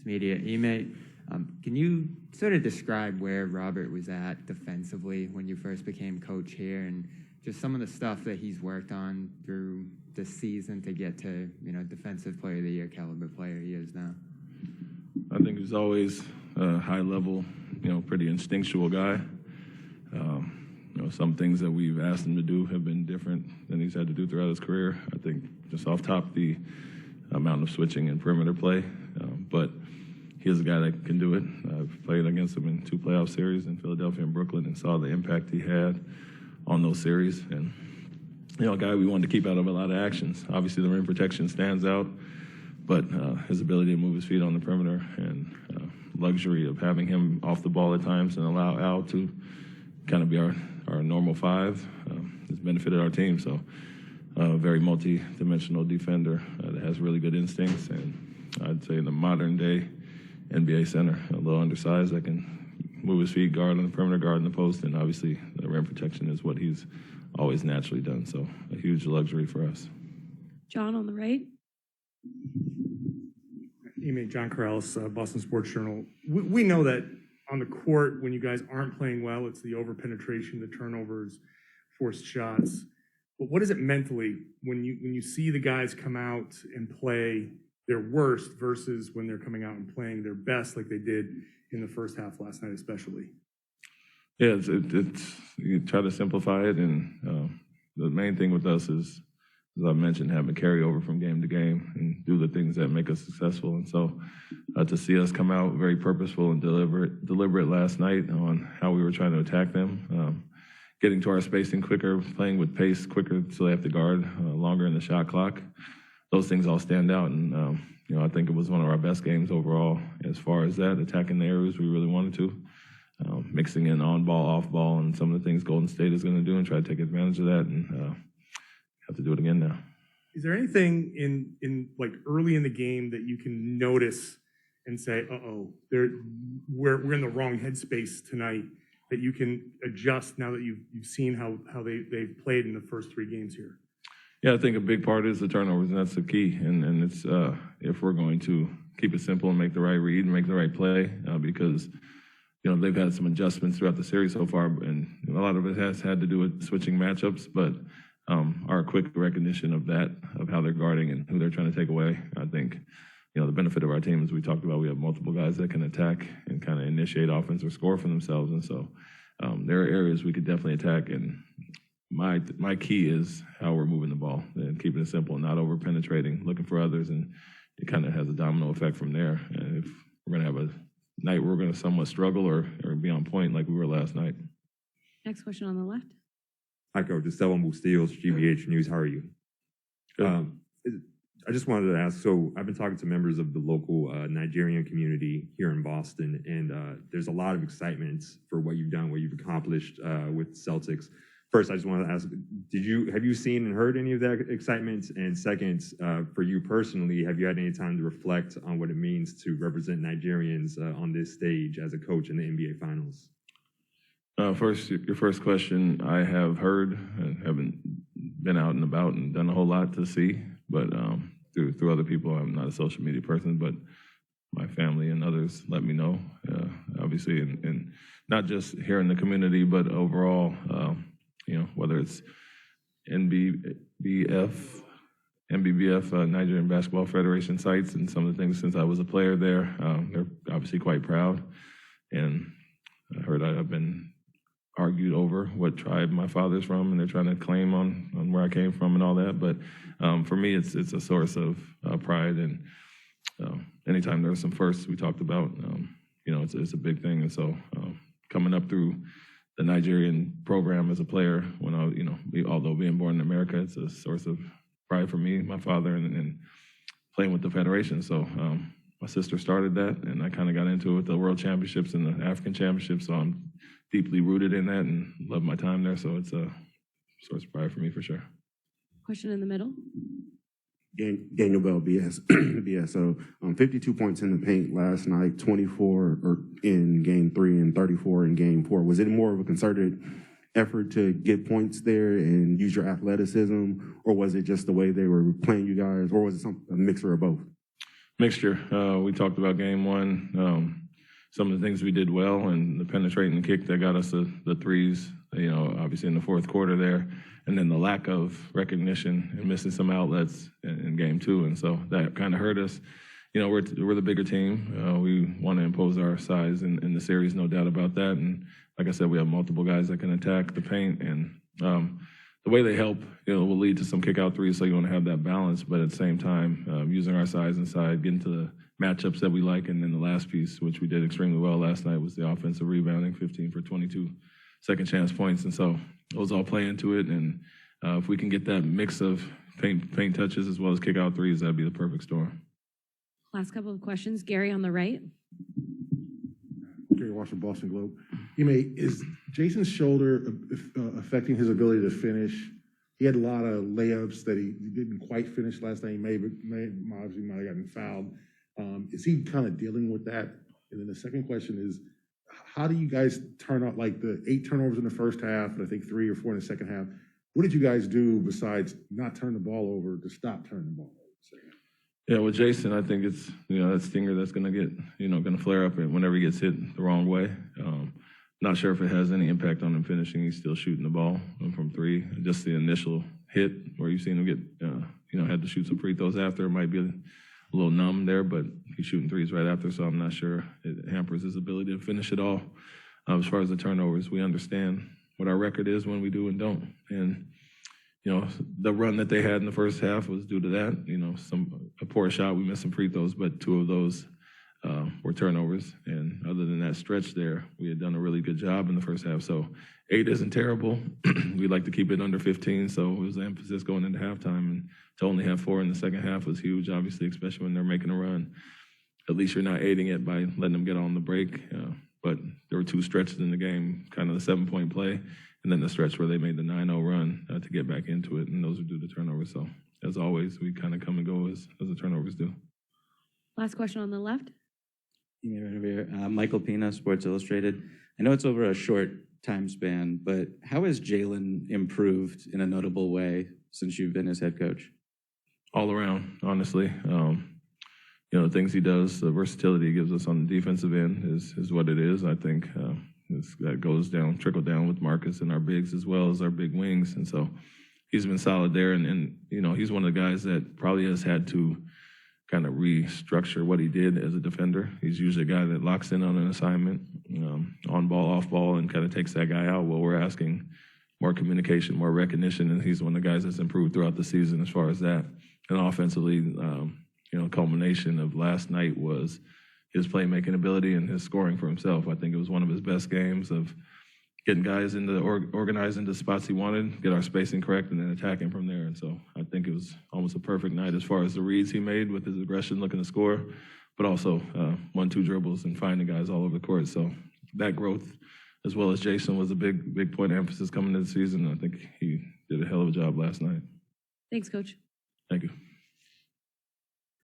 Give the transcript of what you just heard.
Media. Ime, can you sort of describe where Robert was at defensively when you first became coach here, and just some of the stuff that he's worked on through the season to get to, Defensive Player of the Year caliber player he is now? I think he's always a high level, pretty instinctual guy. Some things that we've asked him to do have been different than he's had to do throughout his career. I think just off top, the amount of switching and perimeter play. But he is a guy that can do it. I've played against him in 2 playoff series in Philadelphia and Brooklyn and saw the impact he had on those series. And, a guy we wanted to keep out of a lot of actions. Obviously, the rim protection stands out, but his ability to move his feet on the perimeter and luxury of having him off the ball at times and allow Al to kind of be our normal 5 has benefited our team. So very multi-dimensional defender that has really good instincts, and I'd say the modern-day NBA center, a little undersized that can move his feet, guard on the perimeter, guard in the post, and obviously the rim protection is what he's always naturally done. So a huge luxury for us. John on the right. Ime, John Corrales, Boston Sports Journal. We know that on the court, when you guys aren't playing well, it's the over-penetration, the turnovers, forced shots. But what is it mentally when you see the guys come out and play their worst versus when they're coming out and playing their best like they did in the first half last night especially? Yeah, it's you try to simplify it, and the main thing with us is, as I mentioned, having carryover from game to game and do the things that make us successful. And so to see us come out very purposeful and deliberate last night on how we were trying to attack them, getting to our spacing quicker, playing with pace quicker so they have to guard longer in the shot clock, those things all stand out. And, I think it was one of our best games overall as far as that, attacking the areas we really wanted to, mixing in on-ball, off-ball, and some of the things Golden State is going to do and try to take advantage of that. And have to do it again now. Is there anything in like early in the game that you can notice and say, we're in the wrong headspace tonight, that you can adjust now that you've seen how they've played in the first 3 games here? Yeah, I think a big part is the turnovers, and that's the key. And it's if we're going to keep it simple and make the right read and make the right play, because they've had some adjustments throughout the series so far, and a lot of it has had to do with switching matchups, but our quick recognition of that, of how they're guarding and who they're trying to take away. I think, the benefit of our team, as we talked about, we have multiple guys that can attack and kind of initiate offense or score for themselves. And so there are areas we could definitely attack. And my key is how we're moving the ball and keeping it simple, not over penetrating, looking for others. And it kind of has a domino effect from there. And if we're going to have a night where we're going to somewhat struggle or be on point like we were last night. Next question on the left. Hi, Coach. Esteban Bustillos, GBH News. How are you? I just wanted to ask, so I've been talking to members of the local Nigerian community here in Boston, and there's a lot of excitement for what you've done, what you've accomplished with Celtics. First, I just wanted to ask, have you seen and heard any of that excitement? And second, for you personally, have you had any time to reflect on what it means to represent Nigerians on this stage as a coach in the NBA Finals? First, your first question, I have heard and haven't been out and about and done a whole lot to see, but through other people, I'm not a social media person, but my family and others let me know, obviously, and not just here in the community, but overall, whether it's NBBF, Nigerian Basketball Federation sites, and some of the things since I was a player there, they're obviously quite proud. And I heard I've been argued over what tribe my father's from, and they're trying to claim on where I came from and all that. But for me, it's a source of pride. And anytime there's some firsts we talked about, it's a big thing. And so coming up through the Nigerian program as a player, when although being born in America, it's a source of pride for me, my father, and playing with the federation. So my sister started that, and I kind of got into it with the World Championships and the African Championships. So I'm deeply rooted in that and love my time there. So it's a source of pride for me for sure. Question in the middle. Daniel Bell, BS. So 52 points in the paint last night, 24 in Game 3 and 34 in Game 4. Was it more of a concerted effort to get points there and use your athleticism, or was it just the way they were playing you guys, or was it a mixture of both? Mixture. We talked about game one. Some of the things we did well and the penetrating kick that got us the threes, obviously in the fourth quarter there. And then the lack of recognition and missing some outlets in game two. And so that kind of hurt us. We're the bigger team. We want to impose our size in the series, no doubt about that. And like I said, we have multiple guys that can attack the paint. And the way they help, will lead to some kick-out threes, so you want to have that balance. But at the same time, using our size inside, getting to the matchups that we like. And then the last piece, which we did extremely well last night, was the offensive rebounding, 15 for 22 second chance points. And so those all play into it. And if we can get that mix of paint touches as well as kick-out threes, that'd be the perfect storm. Last couple of questions. Gary on the right. Gary Washington, Boston Globe. Ime, is Jason's shoulder affecting his ability to finish? He had a lot of layups that he didn't quite finish last night. He obviously might have gotten fouled. Is he kind of dealing with that? And then the second question is, how do you guys turn out, like the 8 turnovers in the first half, and I think 3 or 4 in the second half? What did you guys do besides not turn the ball over to stop turning the ball over? Yeah, with Jason, I think it's, that stinger that's going to get, going to flare up whenever he gets hit the wrong way. Not sure if it has any impact on him finishing. He's still shooting the ball from 3. Just the initial hit where you've seen him get, had to shoot some free throws after. It might be a little numb there, but he's shooting threes right after, so I'm not sure it hampers his ability to finish it all. As far as the turnovers, we understand what our record is when we do and don't. And the run that they had in the first half was due to that. A poor shot, we missed some free throws, but 2 of those were turnovers. And other than that stretch there, we had done a really good job in the first half. So 8 isn't terrible. We'd like to keep it under 15, so it was the emphasis going into halftime. And to only have 4 in the second half was huge, obviously, especially when they're making a run. At least you're not aiding it by letting them get on the break. But there were 2 stretches in the game, kind of the 7-point play, and then the stretch where they made the 9-0 run to get back into it, and those are due to turnovers. So, as always, we kind of come and go as the turnovers do. Last question on the left. Right over here. Michael Pina, Sports Illustrated. I know it's over a short time span, but how has Jalen improved in a notable way since you've been his head coach? All around, honestly. The things he does, the versatility he gives us on the defensive end is what it is. I think that goes down, trickle down with Marcus and our bigs as well as our big wings. And so he's been solid there. And he's one of the guys that probably has had to kind of restructure what he did as a defender. He's usually a guy that locks in on an assignment, on ball, off ball, and kind of takes that guy out. Well, we're asking more communication, more recognition, and he's one of the guys that's improved throughout the season as far as that. And offensively, culmination of last night was his playmaking ability and his scoring for himself. I think it was one of his best games of getting guys into organized into spots he wanted, get our spacing correct, and then attacking from there. And so I think it was almost a perfect night as far as the reads he made with his aggression looking to score, but also 1-2 dribbles and finding guys all over the court. So that growth, as well as Jason, was a big point of emphasis coming into the season. I think he did a hell of a job last night. Thanks, Coach. Thank you.